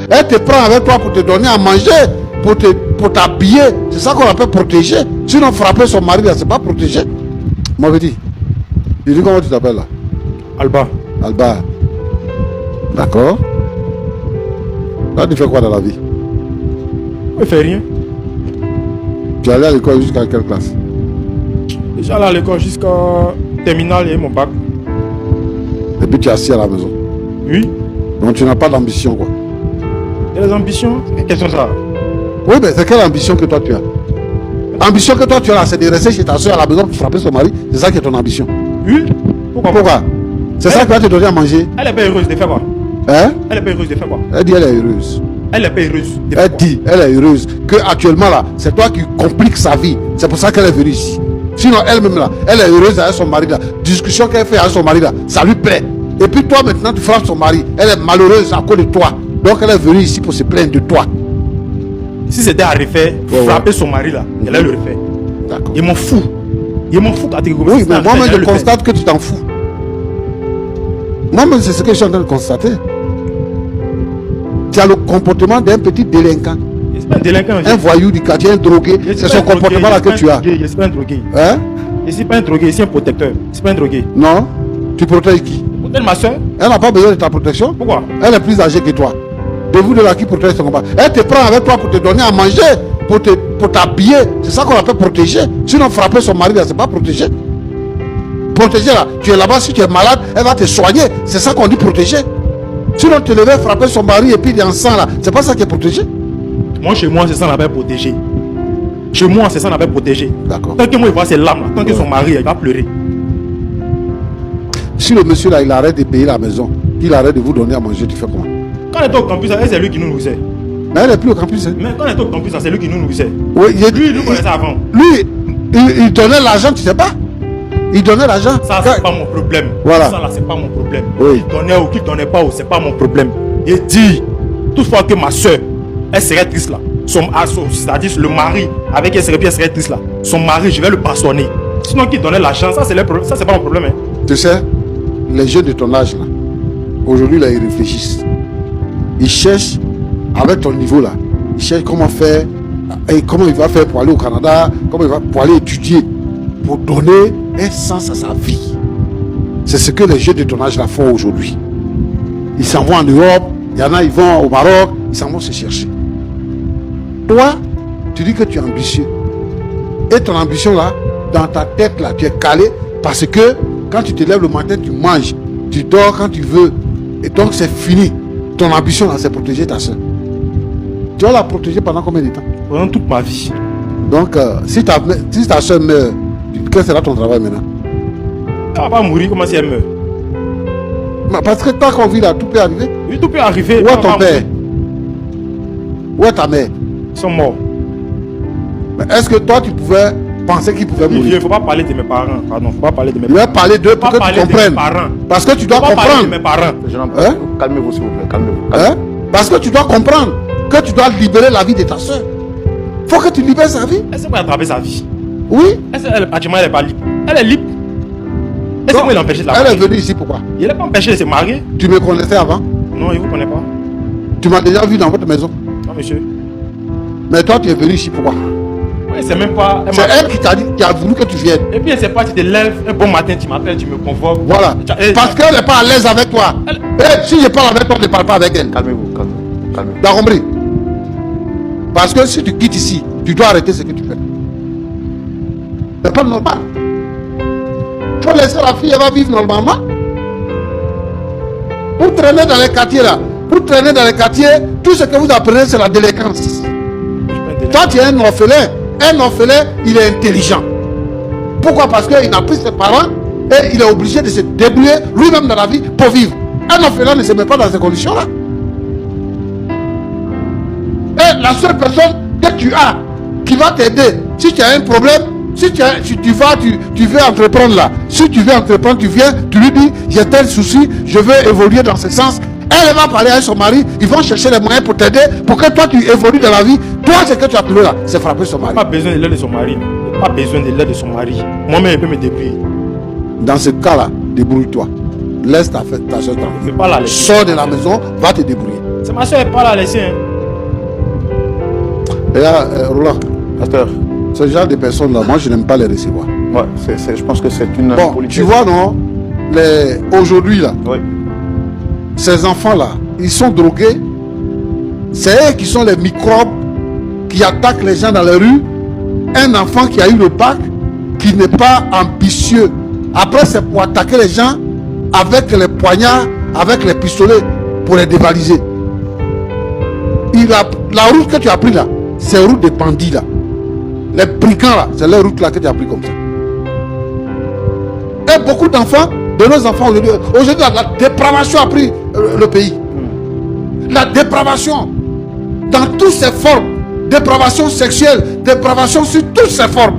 Elle te prend avec toi pour te donner à manger, pour t'habiller. C'est ça qu'on appelle protéger. Sinon, frapper son mari, là, c'est pas protéger. M'avait dit. Il dit comment tu t'appelles là? Alba. Alba. D'accord. Là, tu fais quoi dans la vie? Je fais rien. Tu es allé à l'école jusqu'à quelle classe? Déjà allé à l'école jusqu'à terminale et mon bac. Et puis tu es assis à la maison. Oui. Donc tu n'as pas d'ambition quoi. Et les ambitions? Quelles sont ça? Oui, mais c'est quelle ambition que toi tu as? Ambition que toi tu as là, c'est de rester chez ta soeur à la maison pour frapper son mari. C'est ça qui est ton ambition. Oui. Pourquoi? C'est ça qui va te donner à manger. Elle est pas heureuse de faire quoi? Hein? Elle est pas heureuse de faire quoi? Elle dit elle est heureuse. Elle est pas heureuse. Elle dit elle est heureuse. Que actuellement là, c'est toi qui compliques sa vie. C'est pour ça qu'elle est venue ici. Sinon elle-même là, elle est heureuse avec son mari là. Discussion qu'elle fait avec son mari là, ça lui plaît. Et puis toi maintenant tu frappes son mari. Elle est malheureuse à cause de toi. Donc elle est venue ici pour se plaindre de toi. Si c'était à refaire, frapper son mari là, elle le refait. D'accord. Il m'en fout. Il m'en fout catégoriquement. Oui, mais moi-même je constate que tu t'en fous. Moi-même c'est ce que je suis en train de constater. Tu as le comportement d'un petit délinquant. C'est pas un délinquant. Un voyou du quartier, un drogué. C'est son comportement là que tu as. Je suis pas un drogué. Hein? Je suis pas un drogué, je suis un protecteur. Je suis pas un drogué. Non. Tu protèges qui? Je protège ma soeur. Elle n'a pas besoin de ta protection. Pourquoi? Elle est plus âgée que toi. De vous de là qui protège son combat. Elle te prend avec toi pour te donner à manger, pour t'habiller. C'est ça qu'on appelle protéger. Sinon frapper son mari là, c'est pas protéger. Protéger là, tu es là-bas, si tu es malade, elle va te soigner. C'est ça qu'on dit protéger. Sinon te lever, frapper son mari et puis il est en sang là, c'est pas ça qui est protégé. Moi chez moi c'est ça qu'on appelle protéger. Chez moi c'est ça qu'on appelle protéger. D'accord. Tant que moi il voit ses larmes là, tant que son mari il va pleurer. Si le monsieur là il arrête de payer la maison, il arrête de vous donner à manger, tu fais comment? Quand on est au campus, c'est lui qui nous nourrissait. Mais elle n'est plus au campus. Hein? Mais quand on est au campus, c'est lui qui nous nourrissait. Oui, lui, il nous connaissait avant. Lui, il donnait l'argent, tu sais pas? Il donnait l'argent. Ça, c'est pas mon problème. Voilà. Ça, là, c'est pas mon problème. Oui. Qu'il donnait ou qu'il donnait pas, c'est pas mon problème. Il dit, toutefois que ma soeur, elle serait triste là. C'est-à-dire le mari, avec elle serait triste là. Son mari, je vais le bastonner. Sinon, qu'il donnait l'argent, ça, c'est pas mon problème. Hein. Tu sais, les jeunes de ton âge là, aujourd'hui là, ils réfléchissent. Ils cherchent, avec ton niveau là, ils cherchent comment faire, et comment il va faire pour aller au Canada, comment il va pour aller étudier, pour donner un sens à sa vie. C'est ce que les jeunes de ton âge là font aujourd'hui. Ils s'en vont en Europe, il y en a, ils vont au Maroc, ils s'en vont se chercher. Toi, tu dis que tu es ambitieux. Et ton ambition là, dans ta tête là, tu es calé parce que quand tu te lèves le matin, tu manges, tu dors quand tu veux. Et donc c'est fini. Ton ambition là, c'est protéger ta soeur. Tu vas la protéger pendant combien de temps? Pendant toute ma vie. Donc, si ta soeur meurt, quel sera ton travail maintenant? Elle va pas mourir, comment si elle meurt? Parce que tant qu'on vit là, tout peut arriver. Oui, tout peut arriver. Où est ton père? Où est ta mère? Ils sont morts. Mais est-ce que toi, tu pouvais penser qu'ils pouvaient mourir? Il ne faut pas parler de mes parents. Pardon, faut pas parler de mes parents. parents. Je vais parler d'eux pour que tu comprennes. Parce que tu dois comprendre. Parler de mes parents. Hein? Calmez-vous, s'il vous plaît. Calmez-vous. Hein? Parce que tu dois comprendre que tu dois libérer la vie de ta soeur. Faut que tu libères sa vie. Elle sait pas attraper sa vie. Oui. Elle n'est pas libre. Elle est libre. Elle sait pas l'empêcher de la marier. Elle est venue ici pourquoi? Il n'est pas empêché de se marier. Tu me connaissais avant? Non, il ne vous connaît pas. Tu m'as déjà vu dans votre maison? Non, monsieur. Mais toi, tu es venu ici pourquoi? Oui, c'est même pas. C'est elle qui t'a dit, qui a voulu que tu viennes. Et puis elle sait pas, tu te lèves un bon matin, tu m'appelles, tu me convoques. Voilà. Parce qu'elle n'est pas à l'aise avec toi. Et si je parle avec toi, ne parle pas avec elle. Calmez-vous, calmez-vous. T'as compris? Parce que si tu quittes ici, tu dois arrêter ce que tu fais. C'est pas normal. Il faut laisser la fille, elle va vivre normalement. Pour traîner dans les quartiers là, tout ce que vous apprenez, c'est la délinquance. Toi, tu es un orphelin. Un orphelin, il est intelligent. Pourquoi? Parce qu'il n'a plus ses parents et il est obligé de se débrouiller lui-même dans la vie pour vivre. Un orphelin ne se met pas dans ces conditions-là. Et la seule personne que tu as qui va t'aider, si tu as un problème, si tu veux entreprendre là, si tu veux entreprendre, tu viens, tu lui dis, j'ai tel souci, je veux évoluer dans ce sens. Elle va parler avec son mari, ils vont chercher les moyens pour t'aider, pour que toi tu évolues dans la vie. Toi, ce que tu as trouvé là, c'est frapper son mari. Pas besoin de l'aide de son mari. Pas besoin de l'aide de son mari. Moi-même, je peux me débrouiller. Dans ce cas-là, débrouille-toi. Laisse ta soeur tranquille. Sors de la maison, va te débrouiller. C'est ma soeur, elle parle à laisser. Hein. Et là, Roland, Pasteur. ce genre de personnes-là, moi, je n'aime pas les recevoir. Ouais, je pense que c'est une Bon, politique. tu vois, non, aujourd'hui, là, Oui. ces enfants-là, ils sont drogués. C'est eux qui sont les microbes qui attaquent les gens dans les rues. Un enfant qui a eu le bac, qui n'est pas ambitieux. Après, c'est pour attaquer les gens avec les poignards, avec les pistolets, pour les dévaliser. La route que tu as pris là, c'est la route des bandits là. Les brigands là, c'est la route là que tu as pris comme ça. Et beaucoup d'enfants, de nos enfants aujourd'hui, la dépravation a pris le pays. La dépravation, dans toutes ses formes, dépravation sexuelle, dépravation sur toutes ses formes.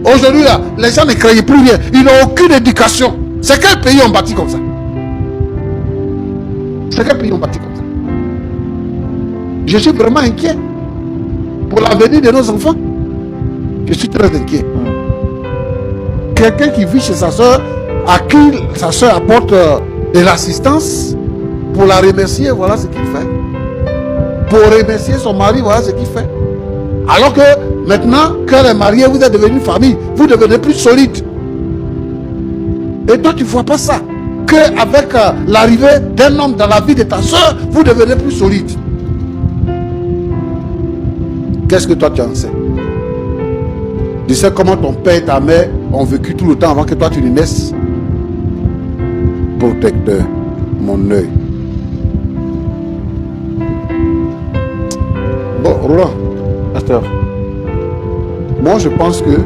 Aujourd'hui là, les gens ne craignent plus rien, ils n'ont aucune éducation. C'est quel pays on bâtit comme ça? C'est quel pays on bâtit comme ça? Je suis vraiment inquiet pour l'avenir de nos enfants. Je suis très inquiet. Quelqu'un qui vit chez sa soeur, à qui sa soeur apporte de l'assistance, pour la remercier, voilà ce qu'il fait. Pour remercier son mari, voilà ce qu'il fait. Alors que maintenant, quand est marié, vous êtes devenu une famille, vous devenez plus solide. Et toi, tu ne vois pas ça. Qu'avec l'arrivée d'un homme dans la vie de ta soeur, vous devenez plus solide. Qu'est-ce que toi tu en sais? Tu sais comment ton père et ta mère ont vécu tout le temps avant que toi tu ne naisses? Protecteur, mon œil. Bon, Roland, Pasteur. moi je pense que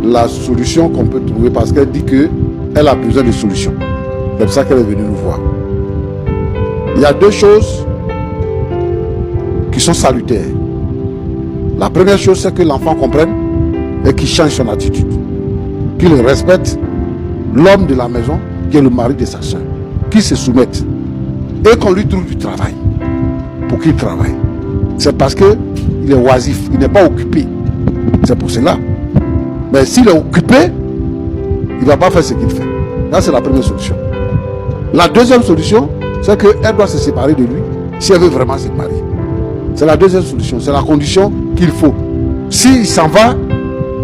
la solution qu'on peut trouver, parce qu'elle dit qu'elle a besoin de solutions. C'est pour ça qu'elle est venue nous voir. Il y a deux choses qui sont salutaires. La première chose, c'est que l'enfant comprenne et qu'il change son attitude. Qu'il respecte l'homme de la maison, qui est le mari de sa soeur. Qu'il se soumette. Et qu'on lui trouve du travail. Pour qu'il travaille. C'est parce qu'il est oisif, il n'est pas occupé. C'est pour cela. Mais s'il est occupé, il ne va pas faire ce qu'il fait. Là, c'est la première solution. La deuxième solution, c'est qu'elle doit se séparer de lui si elle veut vraiment se marier. C'est la deuxième solution, c'est la condition qu'il faut. S'il s'en va,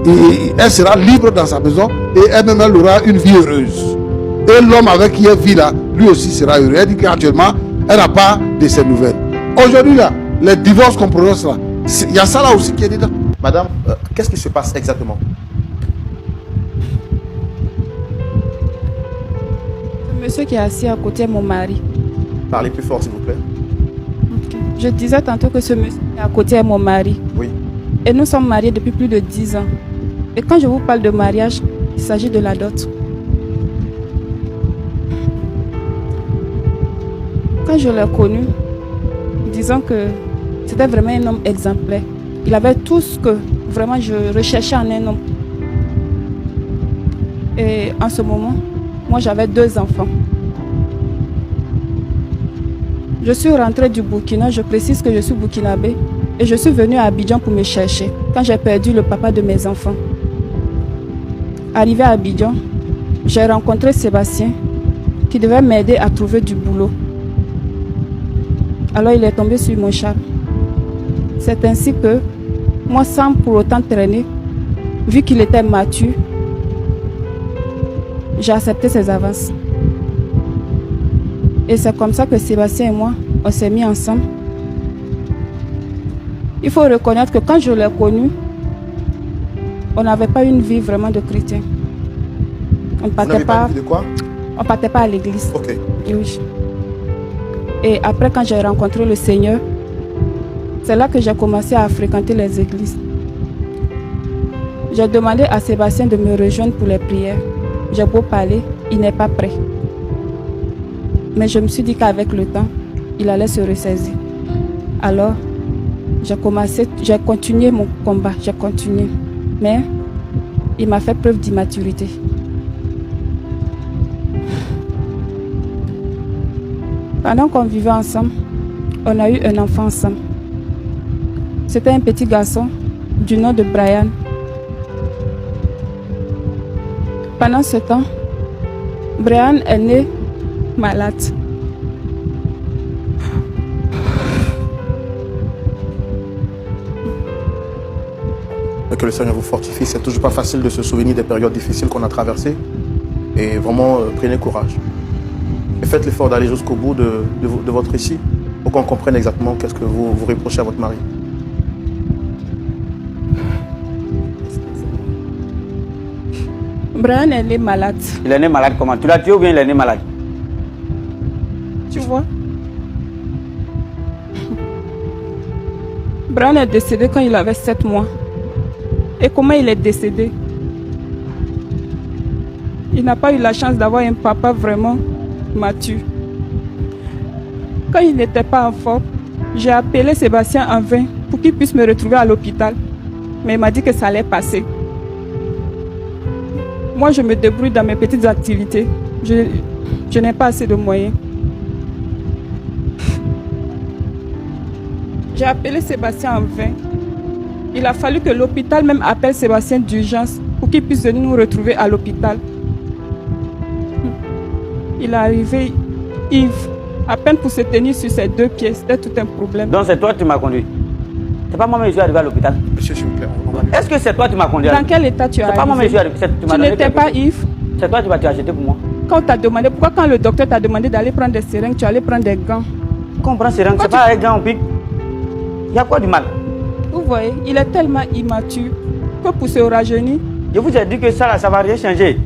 elle sera libre dans sa maison et elle-même elle aura une vie heureuse. Et l'homme avec qui elle vit là, lui aussi sera heureux. Elle dit qu'actuellement, elle n'a pas de ses nouvelles. Aujourd'hui là, les divorces qu'on prononce là, il y a ça là aussi qui est dedans. Madame, qu'est-ce qui se passe exactement? Le monsieur qui est assis à côté de mon mari. Parlez plus fort, s'il vous plaît. Okay. Je disais tantôt que ce monsieur qui est à côté de mon mari. Oui. Et nous sommes mariés depuis plus de 10 ans. Et quand je vous parle de mariage, il s'agit de la dot. Quand je l'ai connu, disons que c'était vraiment un homme exemplaire. Il avait tout ce que vraiment je recherchais en un homme. Et en ce moment, moi j'avais 2 enfants. Je suis rentrée du Burkina, je précise que je suis burkinabé. Et je suis venue à Abidjan pour me chercher, quand j'ai perdu le papa de mes enfants. Arrivé à Abidjan, j'ai rencontré Sébastien, qui devait m'aider à trouver du boulot. Alors il est tombé sur mon charme. C'est ainsi que, moi sans pour autant traîner, vu qu'il était mature, j'ai accepté ses avances. Et c'est comme ça que Sébastien et moi, on s'est mis ensemble. Il faut reconnaître que quand je l'ai connu, on n'avait pas une vie vraiment de chrétien. On ne partait pas, de quoi? on partait pas à l'église. Ok. Et oui. Et après, quand j'ai rencontré le Seigneur, c'est là que j'ai commencé à fréquenter les églises. J'ai demandé à Sébastien de me rejoindre pour les prières. J'ai beau parler, il n'est pas prêt. Mais je me suis dit qu'avec le temps, il allait se ressaisir. Alors, j'ai continué mon combat, j'ai continué. Mais il m'a fait preuve d'immaturité. Pendant qu'on vivait ensemble, on a eu un enfant ensemble. C'était un petit garçon du nom de Brian. Pendant ce temps, Brian est né malade. et que le Seigneur vous fortifie. C'est toujours pas facile de se souvenir des périodes difficiles qu'on a traversées. Et vraiment, prenez courage. Et faites l'effort d'aller jusqu'au bout de votre récit pour qu'on comprenne exactement qu'est-ce que vous reprochez à votre mari. Brian est né malade. Il est né malade comment? Tu l'as tué ou bien il est né malade? Tu vois? Brian est décédé quand il avait 7 mois. Et comment il est décédé? Il n'a pas eu la chance d'avoir un papa vraiment mature. Quand il n'était pas en forme, j'ai appelé Sébastien en vain pour qu'il puisse me retrouver à l'hôpital. Mais il m'a dit que ça allait passer. Moi, je me débrouille dans mes petites activités. Je n'ai pas assez de moyens. J'ai appelé Sébastien en vain. Il a fallu que l'hôpital même appelle Sébastien d'urgence pour qu'il puisse venir nous retrouver à l'hôpital. Il est arrivé ivre, à peine pour se tenir sur ses 2 pieds. C'était tout un problème. Donc c'est toi qui m'as conduit. C'est pas moi-même qui suis arrivé à l'hôpital. Monsieur, s'il vous plaît. Est-ce que c'est toi qui m'as conduit? Dans quel état tu es arrivé? C'est pas moi-même qui suis arrivé. Tu n'étais pas ivre? C'est toi qui vas t'acheter pour moi. Quand on t'a demandé, pourquoi quand le docteur t'a demandé d'aller prendre des seringues, tu allais prendre des gants? Comprends, c'est pas un gant, on pique. Il y a quoi du mal? Vous voyez, il est tellement immature que pour se rajeunir. Je vous ai dit que ça va rien changer.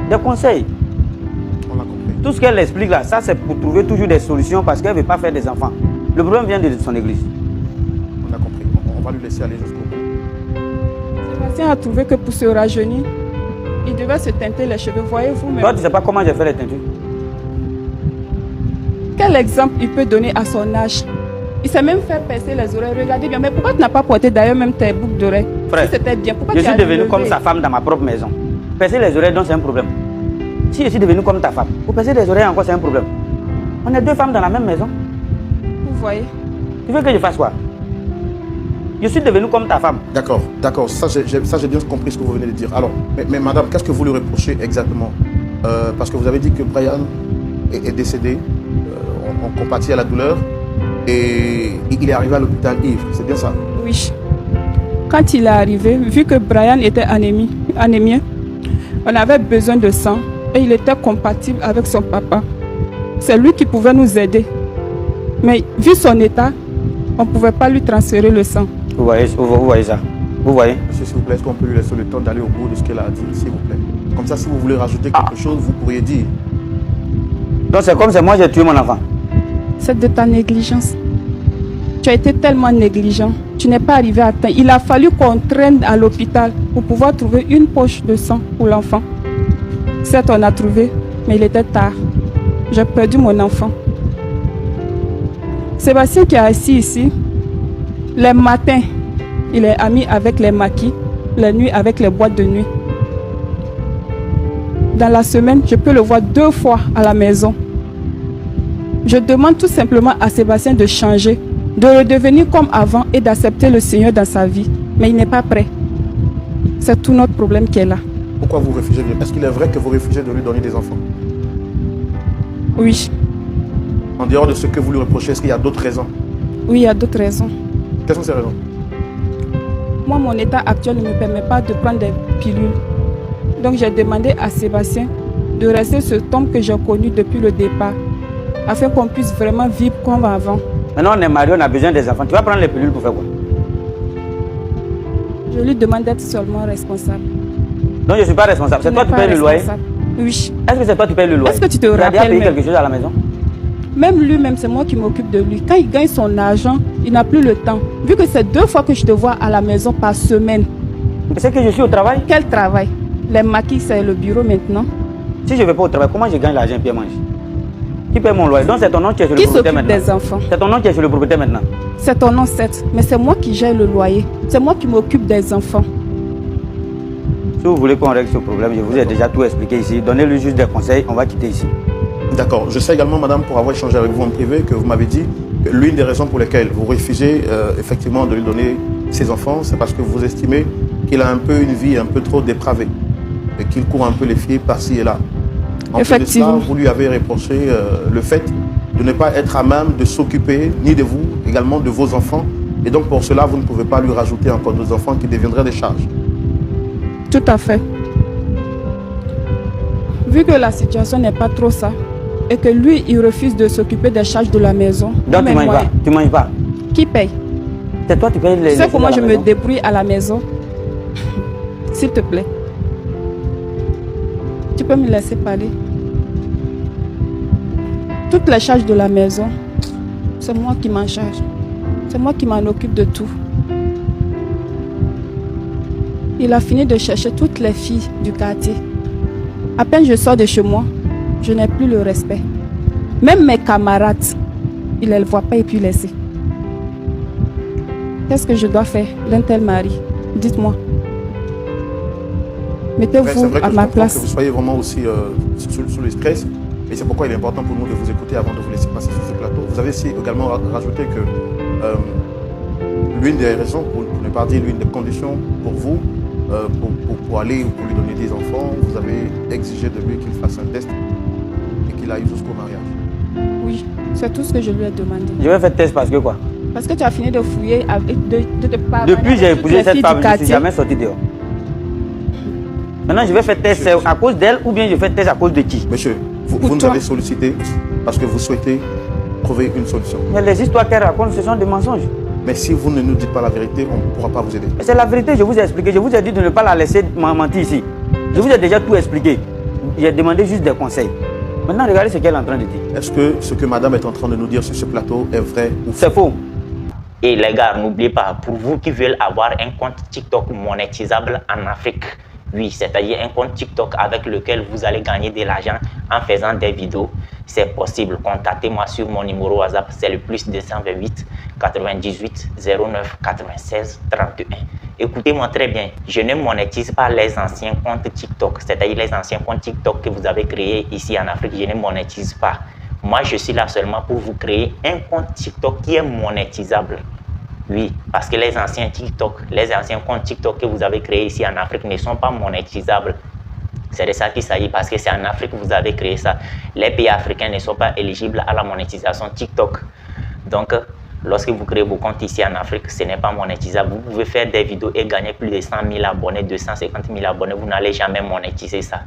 Des conseils. On l'a compris. Tout ce qu'elle explique là, ça c'est pour trouver toujours des solutions parce qu'elle ne veut pas faire des enfants. Le problème vient de son église. On a compris. On va lui laisser aller jusqu'au bout. Sébastien a trouvé que pour se rajeunir, il devait se teinter les cheveux. Voyez-vous même. Toi, tu ne sais pas comment j'ai fait les teintures. Quel exemple il peut donner à son âge? Il s'est même fait percer les oreilles. Regardez bien. Mais pourquoi tu n'as pas porté d'ailleurs même tes boucles d'oreilles? Frère, si c'était bien, pourquoi je tu suis as devenu levé? comme sa femme dans ma propre maison. Percer les oreilles, donc c'est un problème. Si je suis devenu comme ta femme, pour percer les oreilles encore, c'est un problème. On est 2 femmes dans la même maison. Vous voyez? Tu veux que je fasse quoi? Je suis devenu comme ta femme. D'accord, d'accord. Ça, j'ai bien compris ce que vous venez de dire. Alors, mais madame, qu'est-ce que vous lui reprochez exactement? Parce que vous avez dit que Brian est décédé. On compatit à la douleur. Et il est arrivé à l'hôpital ivre. C'est bien ça? Oui. Quand il est arrivé, vu que Brian était anémien, on avait besoin de sang et il était compatible avec son papa. C'est lui qui pouvait nous aider. Mais vu son état, on ne pouvait pas lui transférer le sang. Vous voyez ça? Vous voyez? Monsieur, s'il vous plaît, est-ce qu'on peut lui laisser le temps d'aller au bout de ce qu'elle a dit, s'il vous plaît? Comme ça, si vous voulez rajouter quelque chose, vous pourriez dire. Donc c'est comme si moi j'ai tué mon enfant. C'est de ta négligence. Tu as été tellement négligent. Tu n'es pas arrivé à temps. Il a fallu qu'on traîne à l'hôpital pour pouvoir trouver une poche de sang pour l'enfant. Certes, on a trouvé, mais il était tard. J'ai perdu mon enfant. Sébastien qui est assis ici, les matins, il est ami avec les maquis, les nuits avec les boîtes de nuit. Dans la semaine, je peux le voir 2 fois à la maison. Je demande tout simplement à Sébastien de changer, de redevenir comme avant et d'accepter le Seigneur dans sa vie. Mais il n'est pas prêt. C'est tout notre problème qui est là. Pourquoi vous refusez de lui? Est-ce qu'il est vrai que vous refusez de lui donner des enfants? Oui. En dehors de ce que vous lui reprochez, est-ce qu'il y a d'autres raisons? Oui, il y a d'autres raisons. Quelles sont ces raisons? Moi, mon état actuel ne me permet pas de prendre des pilules. Donc, j'ai demandé à Sébastien de rester ce homme que j'ai connu depuis le départ, afin qu'on puisse vraiment vivre comme avant. Maintenant, on est mariés, on a besoin des enfants. Tu vas prendre les pilules pour faire quoi? Je lui demande d'être seulement responsable. Donc, je ne suis pas responsable. C'est toi qui payes le loyer? Oui. Est-ce que c'est toi qui payes le loyer? Est-ce que tu te Tu as déjà rappelles payé même? quelque chose à la maison? Même lui-même, c'est moi qui m'occupe de lui. Quand il gagne son argent, il n'a plus le temps. Vu que c'est 2 fois que je te vois à la maison par semaine. C'est que je suis au travail. Quel travail? Les maquis, c'est le bureau maintenant. Si je ne vais pas au travail, comment je gagne l'argent Pierre mange? Qui paye mon loyer? Donc c'est ton nom qui est sur le Qui propriétaire s'occupe maintenant. des enfants? C'est ton nom qui est sur le propriétaire maintenant. C'est ton nom, certes, mais c'est moi qui gère le loyer. C'est moi qui m'occupe des enfants. Si vous voulez qu'on règle ce problème, je vous ai déjà tout expliqué ici. Donnez-lui juste des conseils, on va quitter ici. D'accord. Je sais également, madame, pour avoir échangé avec vous en privé, que vous m'avez dit que l'une des raisons pour lesquelles vous refusez effectivement de lui donner ses enfants, c'est parce que vous estimez qu'il a un peu une vie un peu trop dépravée et qu'il court un peu les filles par-ci et là. En plus de cela, vous lui avez reproché le fait de ne pas être à même de s'occuper ni de vous, également de vos enfants, Et donc pour cela, vous ne pouvez pas lui rajouter encore 2 enfants qui deviendraient des charges. Tout à fait. Vu que la situation n'est pas trop ça, et que lui, il refuse de s'occuper des charges de la maison. Donc tu manges pas, tu manges pas. Qui paye? C'est toi qui payes les... Tu sais comment je me débrouille à la maison? S'il te plaît. Tu peux me laisser parler? Toutes les charges de la maison, c'est moi qui m'en charge. C'est moi qui m'en occupe de tout. Il a fini de chercher toutes les filles du quartier. À peine je sors de chez moi, je n'ai plus le respect. Même mes camarades, il ne les voit pas et puis laisser. Qu'est-ce que je dois faire d'un tel mari? Dites-moi. Mettez-vous à ma place. Que vous soyez vraiment aussi sous le stress. Et c'est pourquoi il est important pour nous de vous écouter avant de vous laisser passer sur ce plateau. Vous avez aussi également rajouté que l'une des raisons, pour ne pas dire l'une des conditions pour vous, pour aller ou pour lui donner des enfants, vous avez exigé de lui qu'il fasse un test et qu'il aille jusqu'au mariage. Oui, c'est tout ce que je lui ai demandé. Je vais faire test parce que quoi? Parce que tu as fini de fouiller, de te parler. Depuis que j'ai épousé cette femme, je ne suis jamais sorti dehors. Maintenant, je vais faire test à cause d'elle ou bien je fais test à cause de qui? Monsieur, vous nous avez sollicité parce que vous souhaitez trouver une solution. Mais les histoires qu'elle raconte, ce sont des mensonges. Mais si vous ne nous dites pas la vérité, on ne pourra pas vous aider. C'est la vérité, je vous ai expliqué. Je vous ai dit de ne pas la laisser mentir ici. Je vous ai déjà tout expliqué. J'ai demandé juste des conseils. Maintenant, regardez ce qu'elle est en train de dire. Est-ce que ce que madame est en train de nous dire sur ce plateau est vrai ou faux? C'est faux. Et les gars, n'oubliez pas, pour vous qui veulent avoir un compte TikTok monétisable en Afrique, oui, c'est-à-dire un compte TikTok avec lequel vous allez gagner de l'argent en faisant des vidéos, c'est possible. Contactez-moi sur mon numéro WhatsApp, c'est le +228 98 09 96 31. Écoutez-moi très bien, je ne monétise pas les anciens comptes TikTok, c'est-à-dire les anciens comptes TikTok que vous avez créés ici en Afrique, je ne monétise pas. Moi, je suis là seulement pour vous créer un compte TikTok qui est monétisable. Oui, parce que les anciens comptes TikTok que vous avez créés ici en Afrique ne sont pas monétisables. C'est de ça qu'il s'agit, parce que c'est en Afrique que vous avez créé ça. Les pays africains ne sont pas éligibles à la monétisation TikTok. Donc, lorsque vous créez vos comptes ici en Afrique, ce n'est pas monétisable. Vous pouvez faire des vidéos et gagner plus de 100 000 abonnés, 250 000 abonnés. Vous n'allez jamais monétiser ça.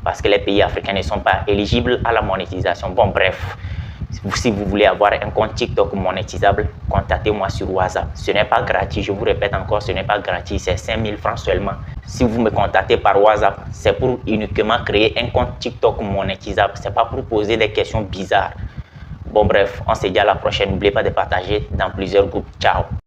Parce que les pays africains ne sont pas éligibles à la monétisation. Bon, bref. Si vous voulez avoir un compte TikTok monétisable, contactez-moi sur WhatsApp. Ce n'est pas gratuit, je vous répète encore, ce n'est pas gratuit, c'est 5 000 francs seulement. Si vous me contactez par WhatsApp, c'est pour uniquement créer un compte TikTok monétisable. Ce n'est pas pour poser des questions bizarres. Bon bref, on se dit à la prochaine. N'oubliez pas de partager dans plusieurs groupes. Ciao.